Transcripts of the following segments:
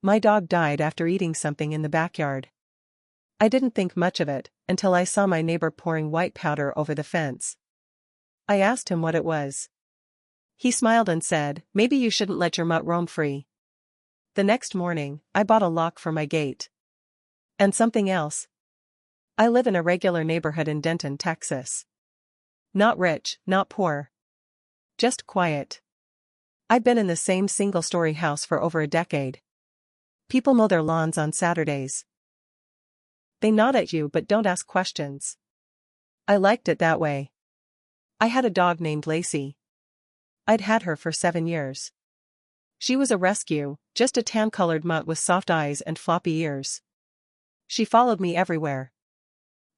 My dog died after eating something in the backyard. I didn't think much of it until I saw my neighbor pouring white powder over the fence. I asked him what it was. He smiled and said, "Maybe you shouldn't let your mutt roam free." The next morning, I bought a lock for my gate. And something else. I live in a regular neighborhood in Denton, Texas. Not rich, not poor. Just quiet. I've been in the same single-story house for over a decade. People mow their lawns on Saturdays. They nod at you but don't ask questions. I liked it that way. I had a dog named Lacey. I'd had her for 7 years. She was a rescue, just a tan-colored mutt with soft eyes and floppy ears. She followed me everywhere.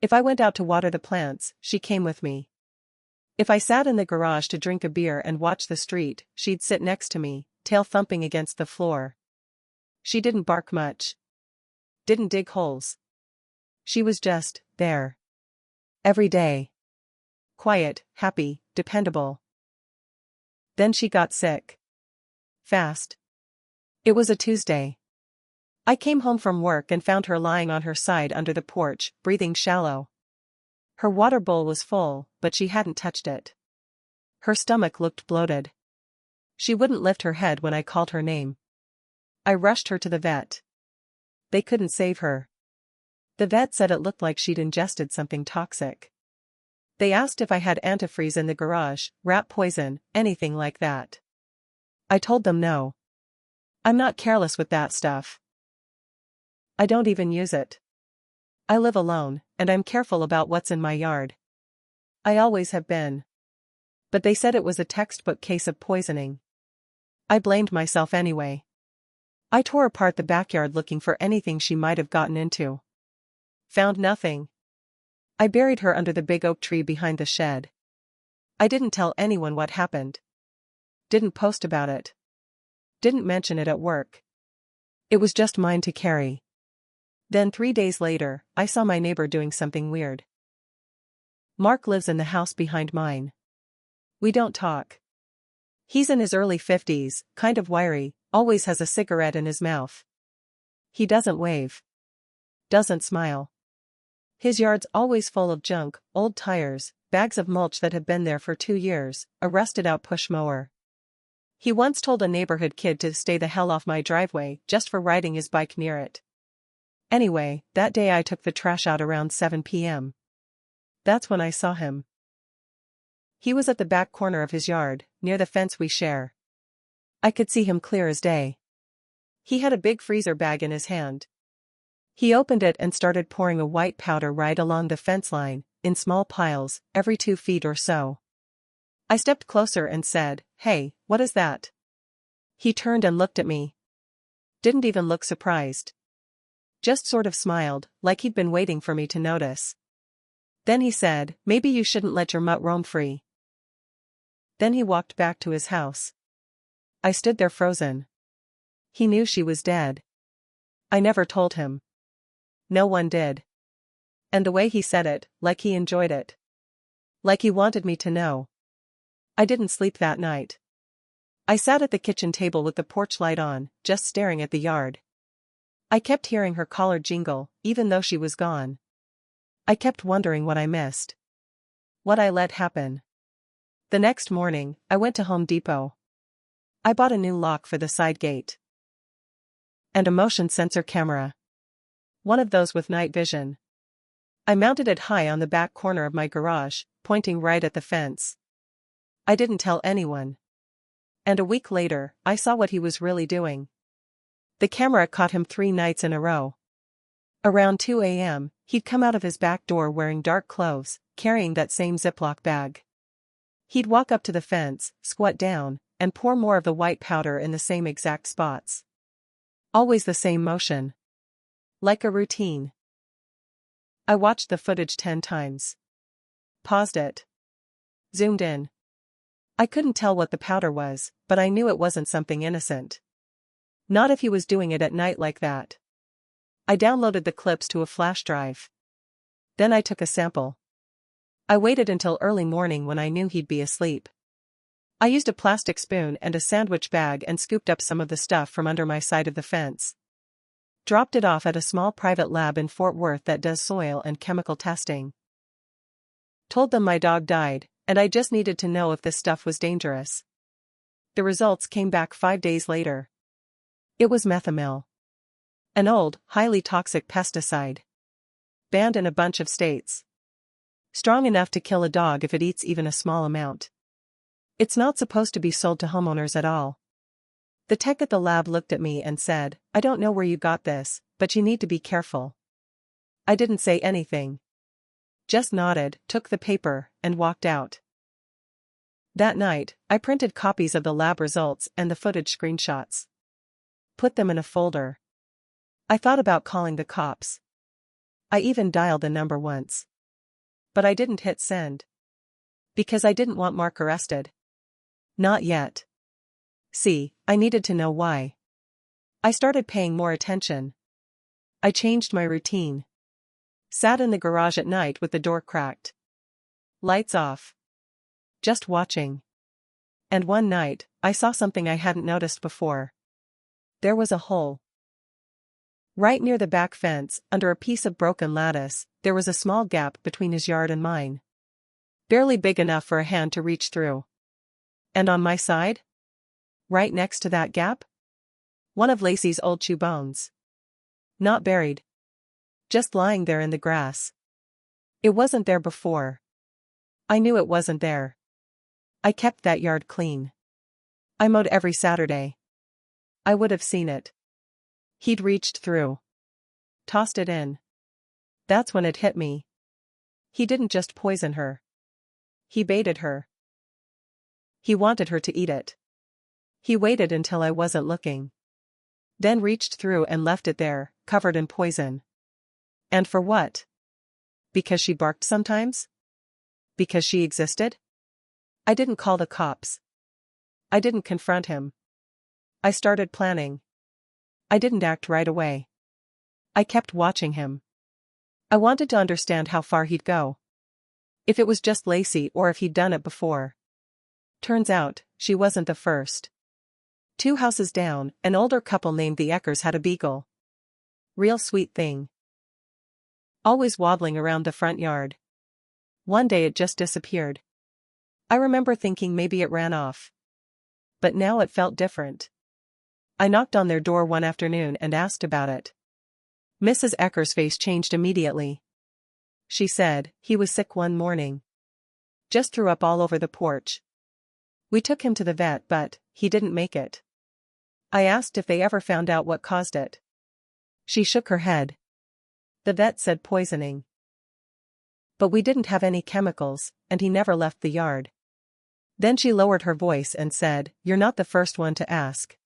If I went out to water the plants, she came with me. If I sat in the garage to drink a beer and watch the street, she'd sit next to me, tail thumping against the floor. She didn't bark much. Didn't dig holes. She was just there. Every day. Quiet, happy, dependable. Then she got sick. Fast. It was a Tuesday. I came home from work and found her lying on her side under the porch, breathing shallow. Her water bowl was full, but she hadn't touched it. Her stomach looked bloated. She wouldn't lift her head when I called her name. I rushed her to the vet. They couldn't save her. The vet said it looked like she'd ingested something toxic. They asked if I had antifreeze in the garage, rat poison, anything like that. I told them no. I'm not careless with that stuff. I don't even use it. I live alone, and I'm careful about what's in my yard. I always have been. But they said it was a textbook case of poisoning. I blamed myself anyway. I tore apart the backyard looking for anything she might have gotten into. Found nothing. I buried her under the big oak tree behind the shed. I didn't tell anyone what happened. Didn't post about it. Didn't mention it at work. It was just mine to carry. Then 3 days later, I saw my neighbor doing something weird. Mark lives in the house behind mine. We don't talk. He's in his early 50s, kind of wiry, always has a cigarette in his mouth. He doesn't wave. Doesn't smile. His yard's always full of junk, old tires, bags of mulch that have been there for 2 years, a rusted-out push mower. He once told a neighborhood kid to stay the hell off my driveway just for riding his bike near it. Anyway, that day I took the trash out around 7 p.m. That's when I saw him. He was at the back corner of his yard, near the fence we share. I could see him clear as day. He had a big freezer bag in his hand. He opened it and started pouring a white powder right along the fence line, in small piles, every 2 feet or so. I stepped closer and said, "Hey, what is that?" He turned and looked at me. Didn't even look surprised. Just sort of smiled, like he'd been waiting for me to notice. Then he said, "Maybe you shouldn't let your mutt roam free." Then he walked back to his house. I stood there frozen. He knew she was dead. I never told him. No one did. And the way he said it, like he enjoyed it. Like he wanted me to know. I didn't sleep that night. I sat at the kitchen table with the porch light on, just staring at the yard. I kept hearing her collar jingle, even though she was gone. I kept wondering what I missed. What I let happen. The next morning, I went to Home Depot. I bought a new lock for the side gate. And a motion sensor camera. One of those with night vision. I mounted it high on the back corner of my garage, pointing right at the fence. I didn't tell anyone. And a week later, I saw what he was really doing. The camera caught him 3 nights in a row. Around 2 a.m., he'd come out of his back door wearing dark clothes, carrying that same Ziploc bag. He'd walk up to the fence, squat down, and pour more of the white powder in the same exact spots. Always the same motion. Like a routine. I watched the footage 10 times. Paused it. Zoomed in. I couldn't tell what the powder was, but I knew it wasn't something innocent. Not if he was doing it at night like that. I downloaded the clips to a flash drive. Then I took a sample. I waited until early morning when I knew he'd be asleep. I used a plastic spoon and a sandwich bag and scooped up some of the stuff from under my side of the fence. Dropped it off at a small private lab in Fort Worth that does soil and chemical testing. Told them my dog died, and I just needed to know if this stuff was dangerous. The results came back 5 days later. It was methamil. An old, highly toxic pesticide. Banned in a bunch of states. Strong enough to kill a dog if it eats even a small amount. It's not supposed to be sold to homeowners at all. The tech at the lab looked at me and said, "I don't know where you got this, but you need to be careful." I didn't say anything. Just nodded, took the paper, and walked out. That night, I printed copies of the lab results and the footage screenshots. Put them in a folder. I thought about calling the cops. I even dialed the number once. But I didn't hit send. Because I didn't want Mark arrested. Not yet. See, I needed to know why. I started paying more attention. I changed my routine. Sat in the garage at night with the door cracked. Lights off. Just watching. And one night, I saw something I hadn't noticed before. There was a hole. Right near the back fence, under a piece of broken lattice, there was a small gap between his yard and mine. Barely big enough for a hand to reach through. And on my side? Right next to that gap? One of Lacey's old shoe bones. Not buried. Just lying there in the grass. It wasn't there before. I knew it wasn't there. I kept that yard clean. I mowed every Saturday. I would have seen it. He'd reached through. Tossed it in. That's when it hit me. He didn't just poison her. He baited her. He wanted her to eat it. He waited until I wasn't looking. Then reached through and left it there, covered in poison. And for what? Because she barked sometimes? Because she existed? I didn't call the cops. I didn't confront him. I started planning. I didn't act right away. I kept watching him. I wanted to understand how far he'd go. If it was just Lacey or if he'd done it before. Turns out, she wasn't the first. 2 houses down, an older couple named the Eckers had a beagle. Real sweet thing. Always waddling around the front yard. One day it just disappeared. I remember thinking maybe it ran off. But now it felt different. I knocked on their door one afternoon and asked about it. Mrs. Ecker's face changed immediately. She said, "He was sick one morning. Just threw up all over the porch. We took him to the vet but, he didn't make it." I asked if they ever found out what caused it. She shook her head. The vet said poisoning. But we didn't have any chemicals, and he never left the yard. Then she lowered her voice and said, "You're not the first one to ask.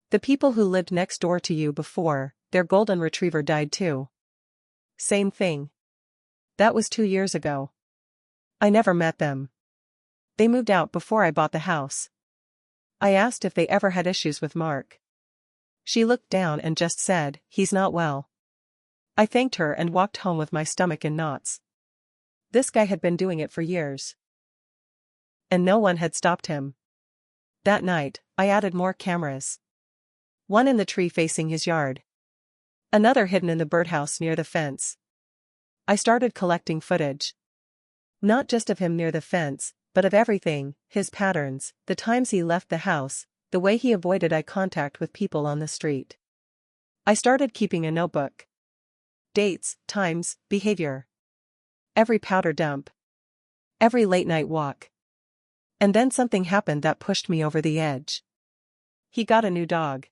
The people who lived next door to you before, their golden retriever died too. Same thing. That was 2 years ago. I never met them. They moved out before I bought the house." I asked if they ever had issues with Mark. She looked down and just said, "He's not well." I thanked her and walked home with my stomach in knots. This guy had been doing it for years. And no one had stopped him. That night, I added more cameras. One in the tree facing his yard. Another hidden in the birdhouse near the fence. I started collecting footage. Not just of him near the fence, but of everything, his patterns, the times he left the house, the way he avoided eye contact with people on the street. I started keeping a notebook. Dates, times, behavior. Every powder dump. Every late-night walk. And then something happened that pushed me over the edge. He got a new dog.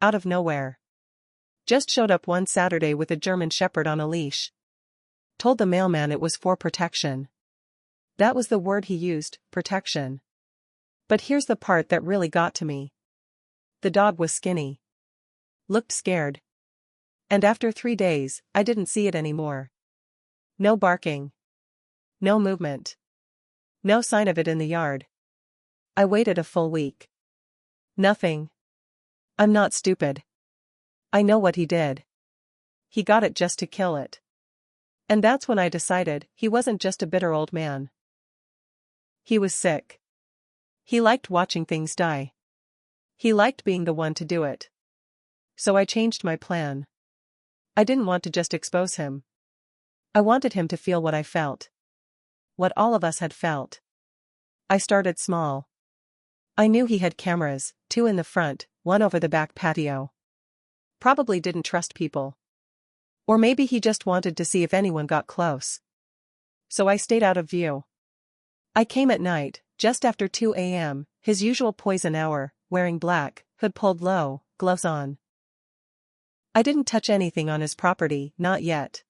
Out of nowhere. Just showed up one Saturday with a German Shepherd on a leash. Told the mailman it was for protection. That was the word he used, protection. But here's the part that really got to me. The dog was skinny. Looked scared. And after 3 days, I didn't see it anymore. No barking. No movement. No sign of it in the yard. I waited a full week. Nothing. I'm not stupid. I know what he did. He got it just to kill it. And that's when I decided he wasn't just a bitter old man. He was sick. He liked watching things die. He liked being the one to do it. So I changed my plan. I didn't want to just expose him. I wanted him to feel what I felt. What all of us had felt. I started small. I knew he had cameras, 2 in the front, 1 over the back patio. Probably didn't trust people. Or maybe he just wanted to see if anyone got close. So I stayed out of view. I came at night, just after 2 a.m., his usual poison hour, wearing black, hood pulled low, gloves on. I didn't touch anything on his property, not yet.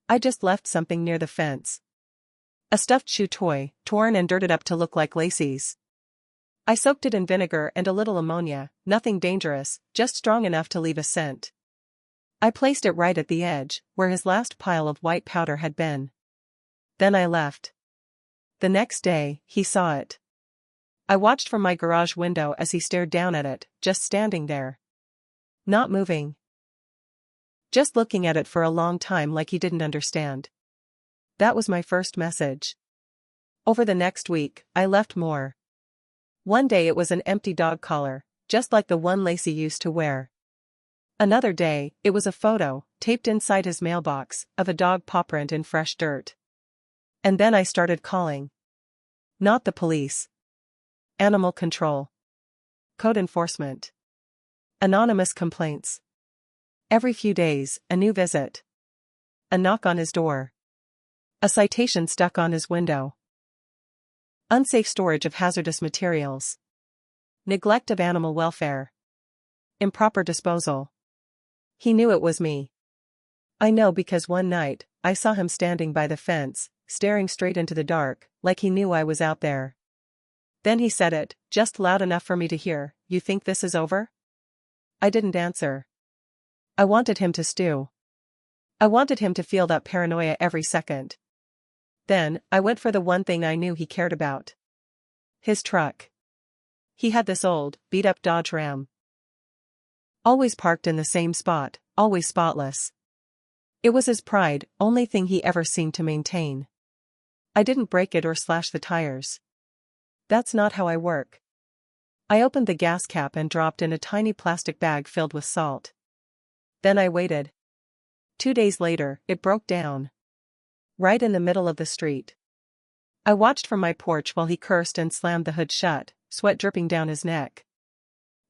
I just left something near the fence. A stuffed shoe toy, torn and dirted up to look like Lacey's. I soaked it in vinegar and a little ammonia, nothing dangerous, just strong enough to leave a scent. I placed it right at the edge, where his last pile of white powder had been. Then I left. The next day, he saw it. I watched from my garage window as he stared down at it, just standing there. Not moving. Just looking at it for a long time like he didn't understand. That was my first message. Over the next week, I left more. One day it was an empty dog collar, just like the one Lacey used to wear. Another day, it was a photo, taped inside his mailbox, of a dog paw print in fresh dirt. And then I started calling. Not the police. Animal control. Code enforcement. Anonymous complaints. Every few days, a new visit. A knock on his door. A citation stuck on his window. Unsafe storage of hazardous materials. Neglect of animal welfare. Improper disposal. He knew it was me. I know because one night, I saw him standing by the fence, staring straight into the dark, like he knew I was out there. Then he said it, just loud enough for me to hear, "You think this is over?" I didn't answer. I wanted him to stew. I wanted him to feel that paranoia every second. Then, I went for the one thing I knew he cared about. His truck. He had this old, beat-up Dodge Ram. Always parked in the same spot, always spotless. It was his pride, only thing he ever seemed to maintain. I didn't break it or slash the tires. That's not how I work. I opened the gas cap and dropped in a tiny plastic bag filled with salt. Then I waited. 2 days later, it broke down. Right in the middle of the street. I watched from my porch while he cursed and slammed the hood shut, sweat dripping down his neck.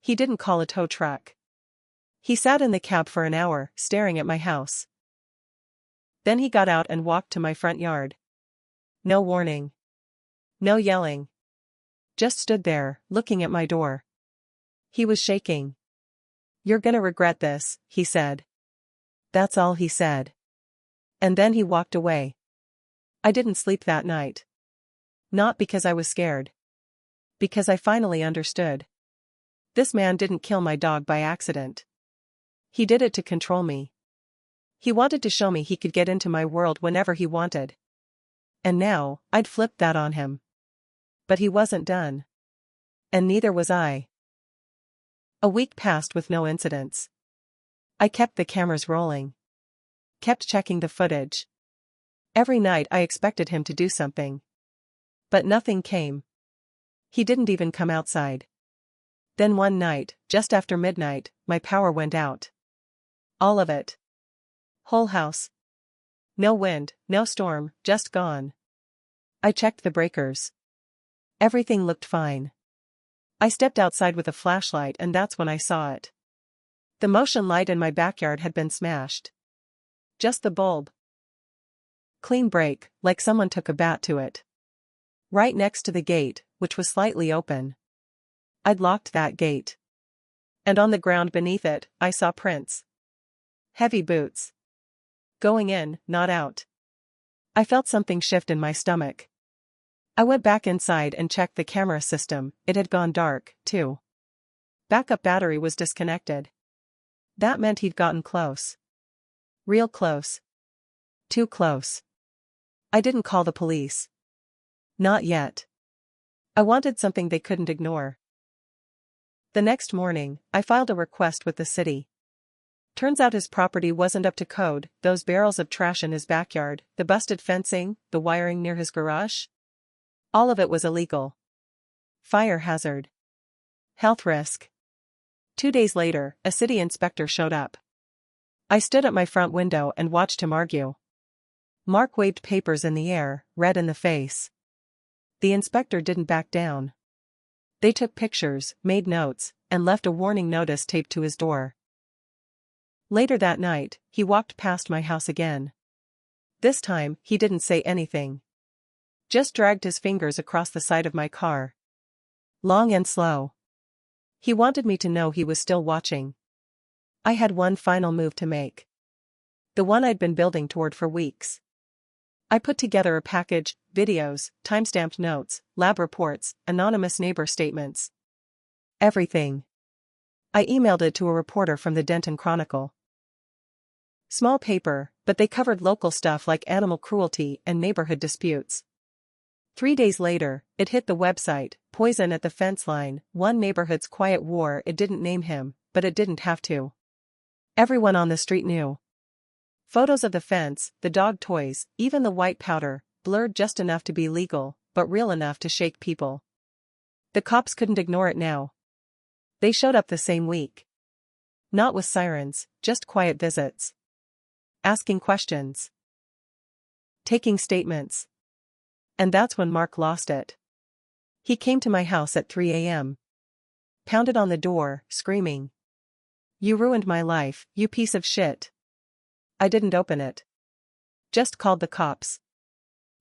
He didn't call a tow truck. He sat in the cab for an hour, staring at my house. Then he got out and walked to my front yard. No warning. No yelling. Just stood there, looking at my door. He was shaking. "You're gonna regret this," he said. That's all he said. And then he walked away. I didn't sleep that night. Not because I was scared. Because I finally understood. This man didn't kill my dog by accident. He did it to control me. He wanted to show me he could get into my world whenever he wanted. And now, I'd flipped that on him. But he wasn't done. And neither was I. A week passed with no incidents. I kept the cameras rolling. Kept checking the footage. Every night I expected him to do something. But nothing came. He didn't even come outside. Then one night, just after midnight, my power went out. All of it. Whole house. No wind, no storm, just gone. I checked the breakers. Everything looked fine. I stepped outside with a flashlight and that's when I saw it. The motion light in my backyard had been smashed. Just the bulb. Clean break, like someone took a bat to it. Right next to the gate, which was slightly open. I'd locked that gate. And on the ground beneath it, I saw prints. Heavy boots. Going in, not out. I felt something shift in my stomach. I went back inside and checked the camera system, it had gone dark, too. Backup battery was disconnected. That meant he'd gotten close. Real close. Too close. I didn't call the police. Not yet. I wanted something they couldn't ignore. The next morning, I filed a request with the city. Turns out his property wasn't up to code, those barrels of trash in his backyard, the busted fencing, the wiring near his garage. All of it was illegal. Fire hazard. Health risk. 2 days later, a city inspector showed up. I stood at my front window and watched him argue. Mark waved papers in the air, red in the face. The inspector didn't back down. They took pictures, made notes, and left a warning notice taped to his door. Later that night, he walked past my house again. This time, he didn't say anything. Just dragged his fingers across the side of my car. Long and slow. He wanted me to know he was still watching. I had one final move to make. The one I'd been building toward for weeks. I put together a package, videos, timestamped notes, lab reports, anonymous neighbor statements. Everything. I emailed it to a reporter from the Denton Chronicle. Small paper, but they covered local stuff like animal cruelty and neighborhood disputes. 3 days later, it hit the website, Poison at the Fence Line, one neighborhood's quiet war. It didn't name him, but it didn't have to. Everyone on the street knew. Photos of the fence, the dog toys, even the white powder, blurred just enough to be legal, but real enough to shake people. The cops couldn't ignore it now. They showed up the same week. Not with sirens, just quiet visits. Asking questions. Taking statements. And that's when Mark lost it. He came to my house at 3 a.m. Pounded on the door, screaming. "You ruined my life, you piece of shit." I didn't open it. Just called the cops.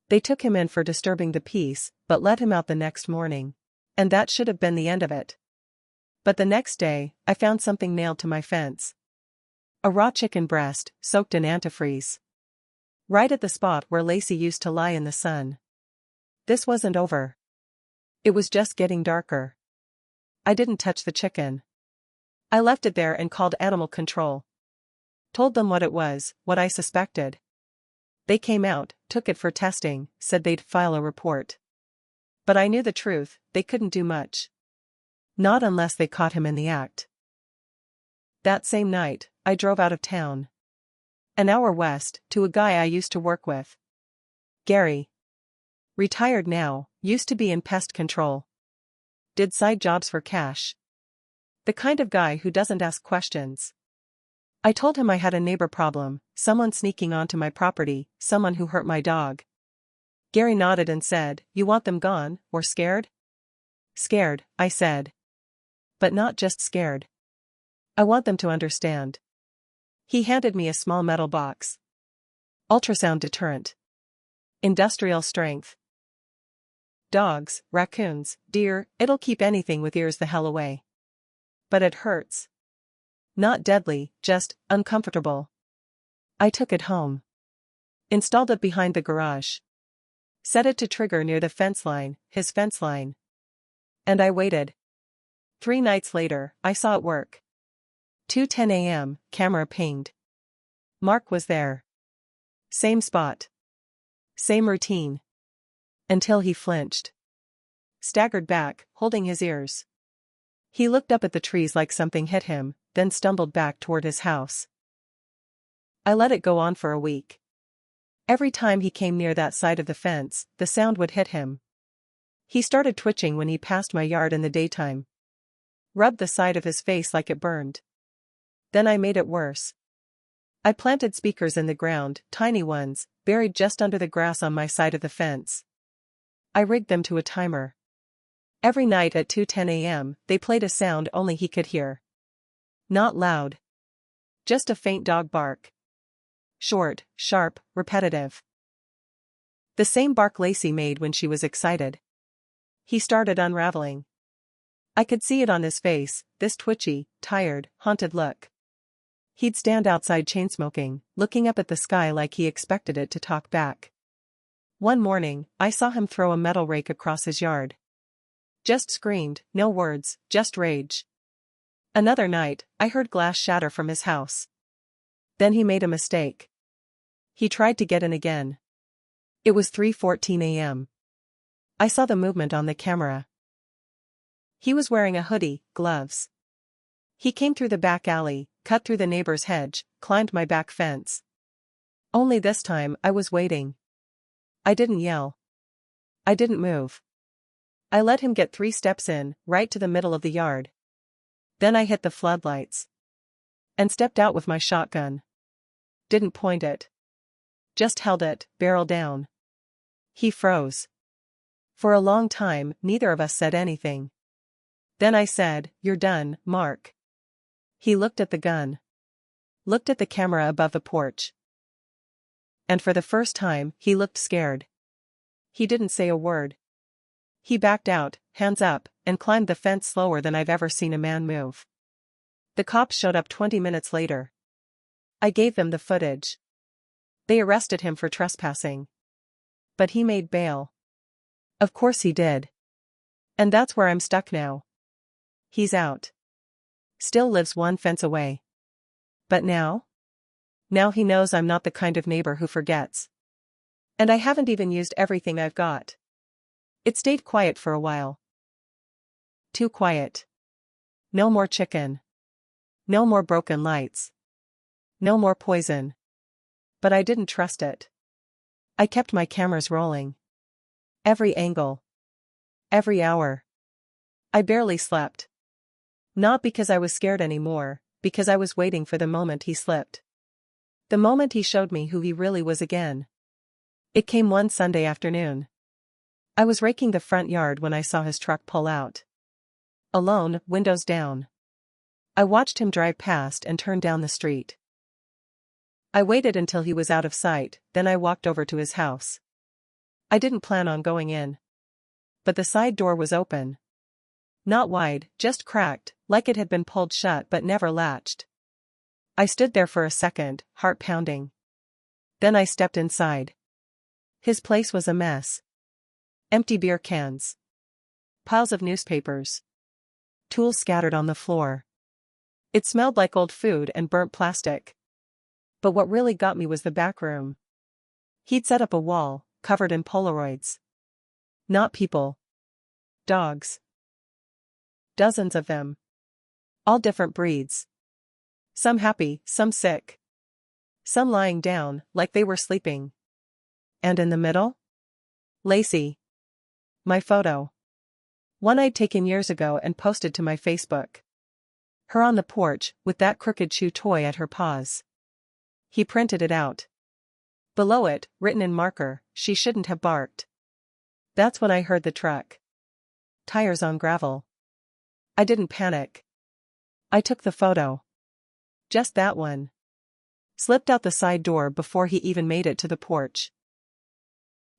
They took him in for disturbing the peace, but let him out the next morning. And that should have been the end of it. But the next day, I found something nailed to my fence. A raw chicken breast, soaked in antifreeze. Right at the spot where Lacey used to lie in the sun. This wasn't over. It was just getting darker. I didn't touch the chicken. I left it there and called animal control. Told them what it was, what I suspected. They came out, took it for testing, said they'd file a report. But I knew the truth, they couldn't do much. Not unless they caught him in the act. That same night, I drove out of town. An hour west, to a guy I used to work with. Gary. Retired now, used to be in pest control. Did side jobs for cash. The kind of guy who doesn't ask questions. I told him I had a neighbor problem, someone sneaking onto my property, someone who hurt my dog. Gary nodded and said, "You want them gone, or scared?" "Scared," I said. But not just scared. I want them to understand. He handed me a small metal box. Ultrasound deterrent. Industrial strength. Dogs, raccoons, deer, it'll keep anything with ears the hell away. But it hurts. Not deadly, just uncomfortable. I took it home. Installed it behind the garage. Set it to trigger near the fence line, his fence line. And I waited. 3 nights later, I saw it work. 2:10 a.m., camera pinged. Mark was there. Same spot. Same routine. Until he flinched. Staggered back, holding his ears. He looked up at the trees like something hit him, then stumbled back toward his house. I let it go on for a week. Every time he came near that side of the fence, the sound would hit him. He started twitching when he passed my yard in the daytime. Rubbed the side of his face like it burned. Then I made it worse. I planted speakers in the ground, tiny ones, buried just under the grass on my side of the fence. I rigged them to a timer. Every night at 2:10 a.m., they played a sound only he could hear. Not loud. Just a faint dog bark. Short, sharp, repetitive. The same bark Lacey made when she was excited. He started unraveling. I could see it on his face, this twitchy, tired, haunted look. He'd stand outside chain-smoking, looking up at the sky like he expected it to talk back. One morning, I saw him throw a metal rake across his yard. Just screamed, no words, just rage. Another night, I heard glass shatter from his house. Then he made a mistake. He tried to get in again. It was 3:14 a.m. I saw the movement on the camera. He was wearing a hoodie, gloves. He came through the back alley, cut through the neighbor's hedge, climbed my back fence. Only this time I was waiting. I didn't yell. I didn't move. I let him get 3 steps in, right to the middle of the yard. Then I hit the floodlights. And stepped out with my shotgun. Didn't point it. Just held it, barrel down. He froze. For a long time, neither of us said anything. Then I said, "You're done, Mark." He looked at the gun. Looked at the camera above the porch. And for the first time, he looked scared. He didn't say a word. He backed out, hands up, and climbed the fence slower than I've ever seen a man move. The cops showed up 20 minutes later. I gave them the footage. They arrested him for trespassing. But he made bail. Of course he did. And that's where I'm stuck now. He's out. Still lives one fence away. But now? Now he knows I'm not the kind of neighbor who forgets. And I haven't even used everything I've got. It stayed quiet for a while. Too quiet. No more chicken. No more broken lights. No more poison. But I didn't trust it. I kept my cameras rolling. Every angle. Every hour. I barely slept. Not because I was scared anymore, because I was waiting for the moment he slipped. The moment he showed me who he really was again. It came one Sunday afternoon. I was raking the front yard when I saw his truck pull out. Alone, windows down. I watched him drive past and turn down the street. I waited until he was out of sight, then I walked over to his house. I didn't plan on going in. But the side door was open. Not wide, just cracked, like it had been pulled shut but never latched. I stood there for a second, heart pounding. Then I stepped inside. His place was a mess. Empty beer cans. Piles of newspapers. Tools scattered on the floor. It smelled like old food and burnt plastic. But what really got me was the back room. He'd set up a wall, covered in Polaroids. Not people. Dogs. Dozens of them. All different breeds. Some happy, some sick. Some lying down, like they were sleeping. And in the middle? Lacey. My photo. One I'd taken years ago and posted to my Facebook. Her on the porch, with that crooked shoe toy at her paws. He printed it out. Below it, written in marker, "She shouldn't have barked." That's when I heard the truck. Tires on gravel. I didn't panic. I took the photo. Just that one. Slipped out the side door before he even made it to the porch.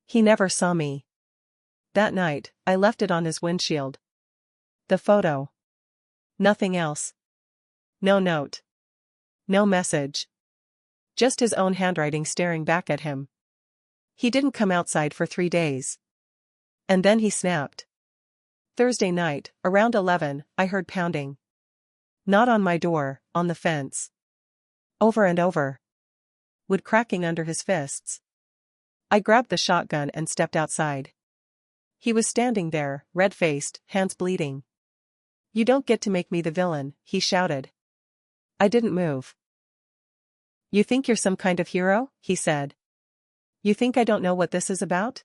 He never saw me. That night, I left it on his windshield. The photo. Nothing else. No note. No message. Just his own handwriting staring back at him. He didn't come outside for 3 days. And then he snapped. Thursday night, around 11, I heard pounding. Not on my door, on the fence. Over and over. Wood cracking under his fists. I grabbed the shotgun and stepped outside. He was standing there, red-faced, hands bleeding. "You don't get to make me the villain," he shouted. I didn't move. "You think you're some kind of hero?" he said. "You think I don't know what this is about?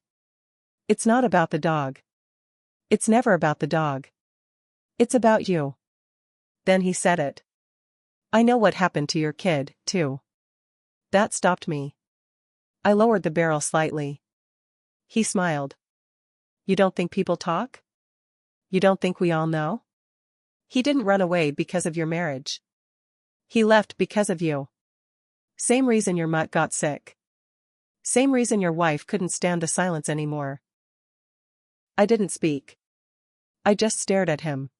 It's not about the dog. It's never about the dog. It's about you." Then he said it. "I know what happened to your kid, too." That stopped me. I lowered the barrel slightly. He smiled. "You don't think people talk? You don't think we all know? He didn't run away because of your marriage. He left because of you. Same reason your mutt got sick. Same reason your wife couldn't stand the silence anymore." I didn't speak. I just stared at him.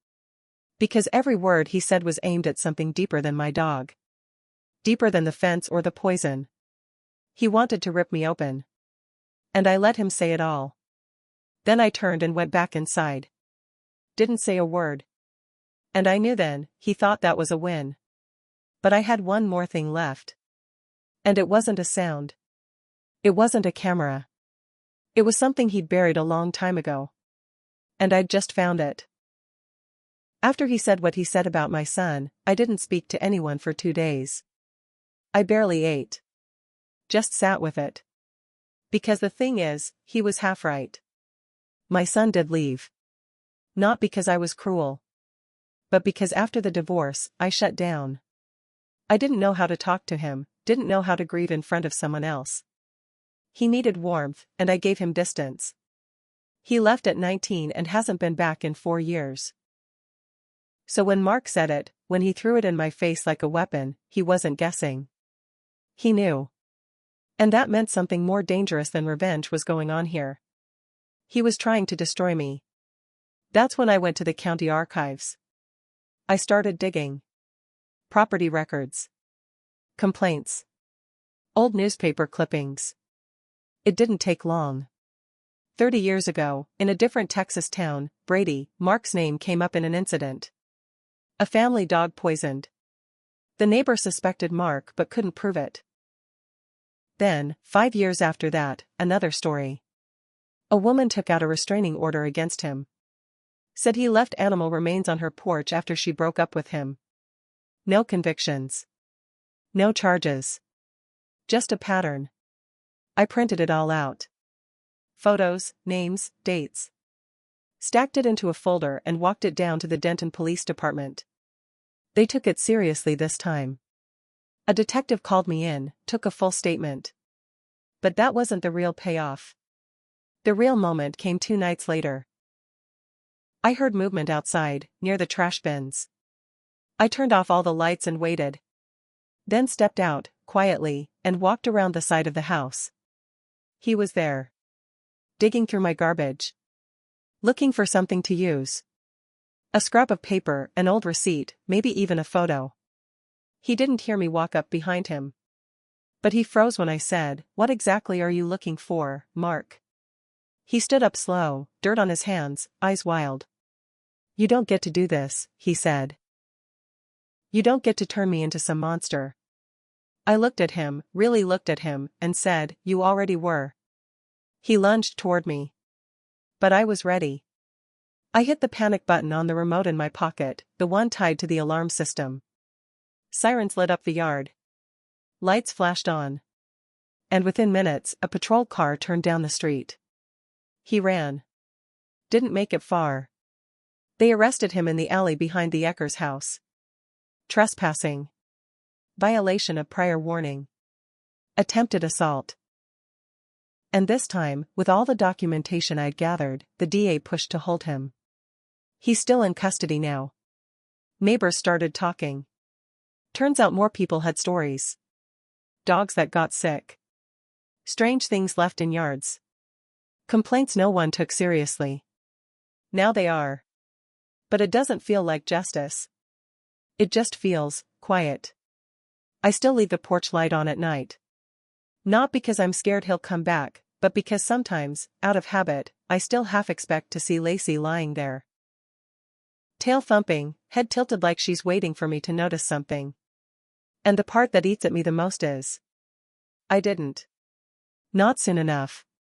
Because every word he said was aimed at something deeper than my dog. Deeper than the fence or the poison. He wanted to rip me open. And I let him say it all. Then I turned and went back inside. Didn't say a word. And I knew then, he thought that was a win. But I had one more thing left. And it wasn't a sound. It wasn't a camera. It was something he'd buried a long time ago. And I'd just found it. After he said what he said about my son, I didn't speak to anyone for 2 days. I barely ate. Just sat with it. Because the thing is, he was half right. My son did leave. Not because I was cruel. but because after the divorce, I shut down. I didn't know how to talk to him, didn't know how to grieve in front of someone else. He needed warmth, and I gave him distance. He left at 19 and hasn't been back in 4 years. So when Mark said it, when he threw it in my face like a weapon, he wasn't guessing. He knew. And that meant something more dangerous than revenge was going on here. He was trying to destroy me. That's when I went to the county archives. I started digging. Property records. Complaints. Old newspaper clippings. It didn't take long. 30 years ago, in a different Texas town, Brady, Mark's name came up in an incident. A family dog poisoned. The neighbor suspected Mark but couldn't prove it. Then, 5 years after that, another story. A woman took out a restraining order against him. Said he left animal remains on her porch after she broke up with him. No convictions. No charges. Just a pattern. I printed it all out. Photos, names, dates. Stacked it into a folder and walked it down to the Denton Police Department. They took it seriously this time. A detective called me in, took a full statement. But that wasn't the real payoff. The real moment came 2 nights later. I heard movement outside, near the trash bins. I turned off all the lights and waited. Then stepped out, quietly, and walked around the side of the house. He was there. Digging through my garbage. Looking for something to use. A scrap of paper, an old receipt, maybe even a photo. He didn't hear me walk up behind him. But he froze when I said, "What exactly are you looking for, Mark?" He stood up slow, dirt on his hands, eyes wild. "You don't get to do this," he said. "You don't get to turn me into some monster." I looked at him, really looked at him, and said, "You already were." He lunged toward me. But I was ready. I hit the panic button on the remote in my pocket, the one tied to the alarm system. Sirens lit up the yard. Lights flashed on. And within minutes, a patrol car turned down the street. He ran. Didn't make it far. They arrested him in the alley behind the Eckers house. Trespassing. Violation of prior warning. Attempted assault. And this time, with all the documentation I'd gathered, the DA pushed to hold him. He's still in custody now. Neighbors started talking. Turns out more people had stories. Dogs that got sick. Strange things left in yards. Complaints no one took seriously. Now they are. But it doesn't feel like justice. It just feels quiet. I still leave the porch light on at night. Not because I'm scared he'll come back, but because sometimes, out of habit, I still half expect to see Lacey lying there. Tail thumping, head tilted like she's waiting for me to notice something. And the part that eats at me the most is, I didn't. Not soon enough.